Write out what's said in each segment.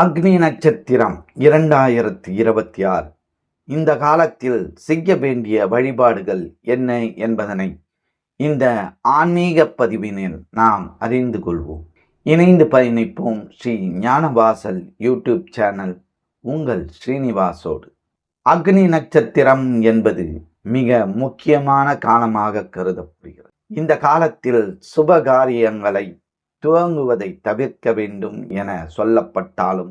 அக்னி நட்சத்திரம் 2026 இந்த காலத்தில் செய்ய வேண்டிய வழிபாடுகள் என்ன என்பதனை இந்த ஆன்மீக பதிவினில் நாம் அறிந்து கொள்வோம். இணைந்து பயணிப்போம். ஸ்ரீ ஞானவாசல் யூடியூப் சேனல் உங்கள் ஸ்ரீனிவாசோடு. அக்னி நட்சத்திரம் என்பது மிக முக்கியமான காலமாக கருதப்படுகிறது. இந்த காலத்தில் சுபகாரியங்களை துவங்குவதை தவிர்க்க வேண்டும் என சொல்லப்பட்டாலும்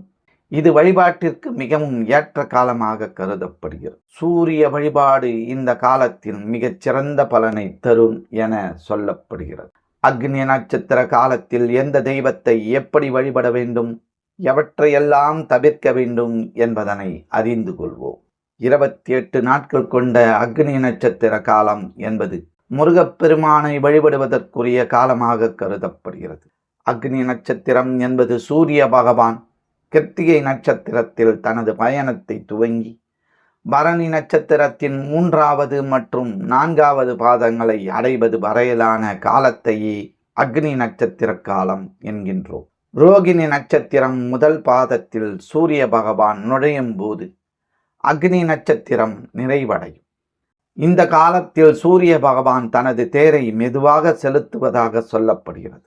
இது வழிபாட்டிற்கு மிகவும் ஏற்ற காலமாக கருதப்படுகிறது. சூரிய வழிபாடு இந்த காலத்தில் மிகச் சிறந்த பலனை தரும் என சொல்லப்படுகிறது. அக்னி நட்சத்திர காலத்தில் எந்த தெய்வத்தை எப்படி வழிபட வேண்டும், எவற்றையெல்லாம் தவிர்க்க வேண்டும் என்பதனை அறிந்து கொள்வோம். 28 நாட்கள் கொண்ட அக்னி நட்சத்திர காலம் என்பது முருகப்பெருமானை வழிபடுவதற்குரிய காலமாக கருதப்படுகிறது. அக்னி நட்சத்திரம் என்பது சூரிய பகவான் கிருத்திகை நட்சத்திரத்தில் தனது பயணத்தை துவங்கி பரணி நட்சத்திரத்தின் 3வது மற்றும் 4வது பாதங்களை அடைவது வரையிலான காலத்தையே அக்னி நட்சத்திர காலம் என்கின்றோம். ரோகிணி நட்சத்திரம் முதல் பாதத்தில் சூரிய பகவான் நுழையும் போது அக்னி நட்சத்திரம் நிறைவடையும். இந்த காலத்தில் சூரிய பகவான் தனது தேரை மெதுவாக செலுத்துவதாக சொல்லப்படுகிறது.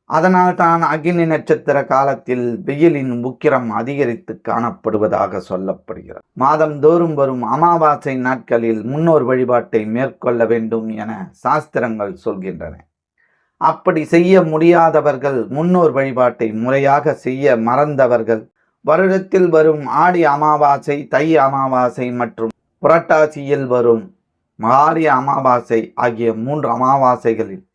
அதனால் தான் அக்னி நட்சத்திர காலத்தில் வெயிலின் உக்கிரம் அதிகரித்து காணப்படுவதாக சொல்லப்படுகிறது. மாதந்தோறும் வரும் அமாவாசை நாட்களில் முன்னோர் வழிபாட்டை மேற்கொள்ள வேண்டும் என சாஸ்திரங்கள் சொல்கின்றன. அப்படி செய்ய முடியாதவர்கள், முன்னோர் வழிபாட்டை முறையாக செய்ய மறந்தவர்கள் வருடத்தில் வரும் ஆடி அமாவாசை, தை அமாவாசை மற்றும் புரட்டாசியில் வரும் மாரி அமாவாசை ஆகிய 3 அமாவாசைகளில்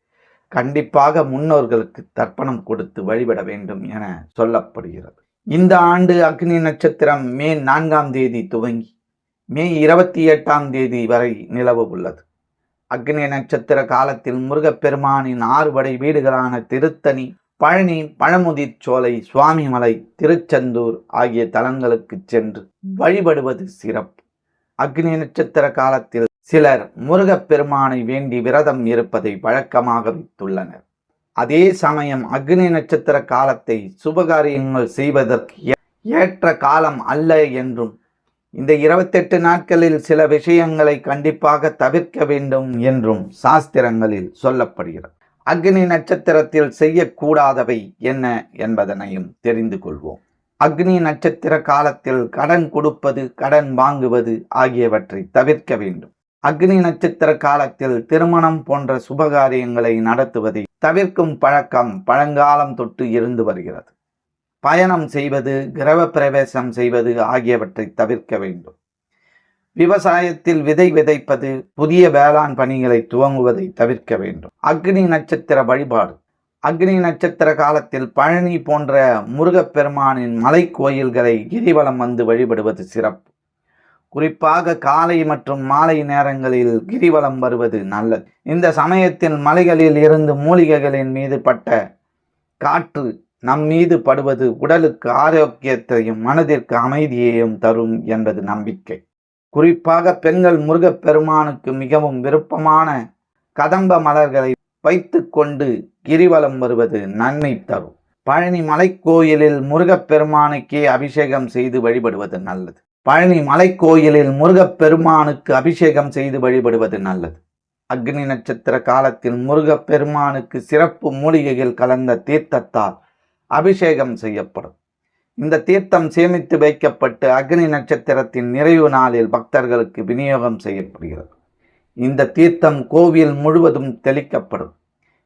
கண்டிப்பாக முன்னோர்களுக்கு தர்ப்பணம் கொடுத்து வழிபட வேண்டும் என சொல்லப்படுகிறது. இந்த ஆண்டு அக்னி நட்சத்திரம் மே 4ஆம் தேதி துவங்கி மே 28ஆம் தேதி வரை நிலவ உள்ளது. அக்னி நட்சத்திர காலத்தில் முருகப்பெருமானின் 6 படை வீடுகளான திருத்தணி, பழனி, பழமுதிர்ச்சோலை, சுவாமிமலை, திருச்செந்தூர் ஆகிய தலங்களுக்கு சென்று வழிபடுவது சிறப்பு. அக்னி நட்சத்திர காலத்தில் சிலர் முருகப்பெருமானை வேண்டி விரதம் இருப்பதை வழக்கமாக வைத்துள்ளனர். அதே சமயம் அக்னி நட்சத்திர காலத்தை சுபகாரியங்கள் செய்வதற்கு ஏற்ற காலம் அல்ல என்றும், இந்த 28 நாட்களில் சில விஷயங்களை கண்டிப்பாக தவிர்க்க வேண்டும் என்றும் சாஸ்திரங்களில் சொல்லப்படுகிறது. அக்னி நட்சத்திரத்தில் செய்யக்கூடாதவை என்ன என்பதனையும் தெரிந்து கொள்வோம். அக்னி நட்சத்திர காலத்தில் கடன் கொடுப்பது, கடன் வாங்குவது ஆகியவற்றை தவிர்க்க வேண்டும். அக்னி நட்சத்திர காலத்தில் திருமணம் போன்ற சுபகாரியங்களை நடத்துவதை தவிர்க்கும் பழக்கம் பழங்காலம் தொட்டு இருந்து வருகிறது. பயணம் செய்வது, கிரக பிரவேசம் செய்வது ஆகியவற்றை தவிர்க்க வேண்டும். விவசாயத்தில் விதை விதைப்பது, புதிய வேளாண் பணிகளை துவங்குவதை தவிர்க்க வேண்டும். அக்னி நட்சத்திர வழிபாடு. அக்னி நட்சத்திர காலத்தில் பழனி போன்ற முருகப்பெருமானின் மலை கோயில்களை கிரிவலம் வந்து வழிபடுவது சிறப்பு. குறிப்பாக காலை மற்றும் மாலை நேரங்களில் கிரிவலம் வருவது நல்லது. இந்த சமயத்தில் மலைகளில் இருந்து மூலிகைகளின் மீது பட்ட காற்று நம் மீது படுவது உடலுக்கு ஆரோக்கியத்தையும் மனதிற்கு அமைதியையும் தரும் என்பது நம்பிக்கை. குறிப்பாக பெண்கள் முருகப்பெருமானுக்கு மிகவும் விருப்பமான கதம்ப மலர்களை வைத்து கொண்டு கிரிவலம் வருவது நன்மை தரும். பழனி மலைக்கோயிலில் முருகப்பெருமானுக்கே அபிஷேகம் செய்து வழிபடுவது நல்லது. பழனி மலைக்கோயிலில் முருகப்பெருமானுக்கு அபிஷேகம் செய்து வழிபடுவது நல்லது. அக்னி நட்சத்திர காலத்தில் முருகப்பெருமானுக்கு சிறப்பு மூலிகைகள் கலந்த தீர்த்தத்தால் அபிஷேகம் செய்யப்படும். இந்த தீர்த்தம் சேமித்து வைக்கப்பட்டு அக்னி நட்சத்திரத்தின் நிறைவு நாளில் பக்தர்களுக்கு விநியோகம் செய்யப்படுகிறது. இந்த தீர்த்தம் கோவில் முழுவதும் தெளிக்கப்படும்.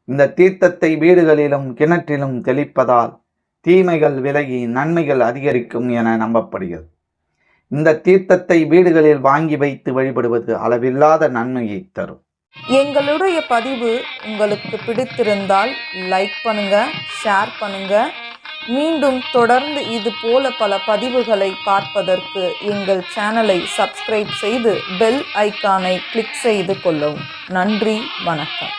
இந்த தீர்த்தத்தை வீடுகளிலும் கிணற்றிலும் தெளிப்பதால் தீமைகள் விலகி நன்மைகள் அதிகரிக்கும் என நம்பப்படுகிறது. இந்த தீர்த்தத்தை வீடுகளில் வாங்கி வைத்து வழிபடுவது அளவில்லாத நன்மையை தரும். எங்களுடைய பதிவு உங்களுக்கு பிடித்திருந்தால் லைக் பண்ணுங்க, ஷேர் பண்ணுங்க. மீண்டும் தொடர்ந்து இது போல பல பதிவுகளை பார்ப்பதற்கு எங்கள் சேனலை சப்ஸ்கிரைப் செய்து பெல் ஐக்கானை கிளிக் செய்து கொள்ளவும். நன்றி, வணக்கம்.